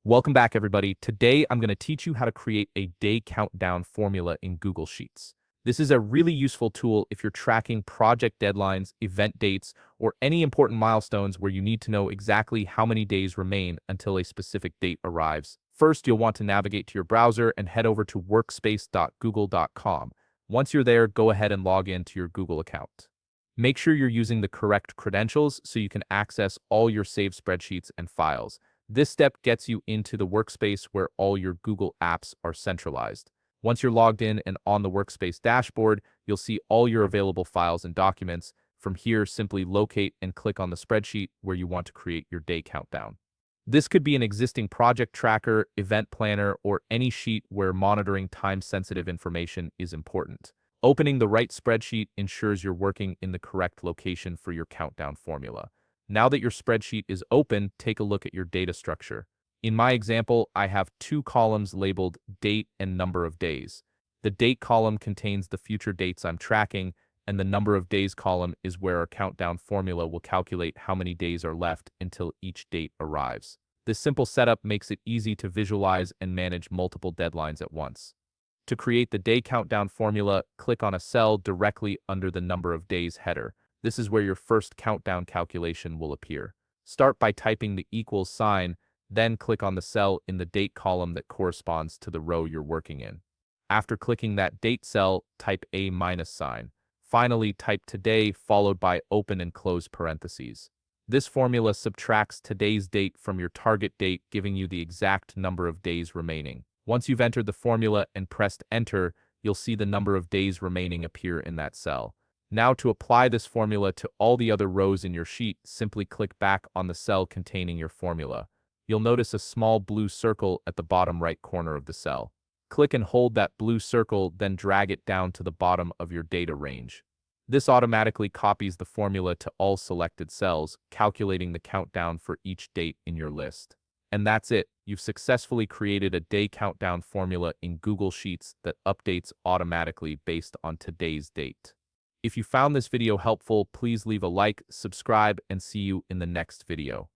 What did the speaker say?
Welcome back, everybody. Today, I'm going to teach you how to create a day countdown formula in Google Sheets. This is a really useful tool if you're tracking project deadlines, event dates, or any important milestones where you need to know exactly how many days remain until a specific date arrives. First, you'll want to navigate to your browser and head over to workspace.google.com. Once you're there, go ahead and log in to your Google account. Make sure you're using the correct credentials so you can access all your saved spreadsheets and files. This step gets you into the workspace where all your Google apps are centralized. Once you're logged in and on the workspace dashboard, you'll see all your available files and documents. From here, simply locate and click on the spreadsheet where you want to create your day countdown. This could be an existing project tracker, event planner, or any sheet where monitoring time-sensitive information is important. Opening the right spreadsheet ensures you're working in the correct location for your countdown formula. Now that your spreadsheet is open, take a look at your data structure. In my example, I have two columns labeled date and number of days. The date column contains the future dates I'm tracking, and the number of days column is where our countdown formula will calculate how many days are left until each date arrives. This simple setup makes it easy to visualize and manage multiple deadlines at once. To create the day countdown formula, click on a cell directly under the number of days header. This is where your first countdown calculation will appear. Start by typing the equals sign, then click on the cell in the date column that corresponds to the row you're working in. After clicking that date cell, type a minus sign. Finally, type today followed by open and close parentheses. This formula subtracts today's date from your target date, giving you the exact number of days remaining. Once you've entered the formula and pressed enter, you'll see the number of days remaining appear in that cell. Now, to apply this formula to all the other rows in your sheet, simply click back on the cell containing your formula. You'll notice a small blue circle at the bottom right corner of the cell. Click and hold that blue circle, then drag it down to the bottom of your data range. This automatically copies the formula to all selected cells, calculating the countdown for each date in your list. And that's it. You've successfully created a day countdown formula in Google Sheets that updates automatically based on today's date. If you found this video helpful, please leave a like, subscribe, and see you in the next video.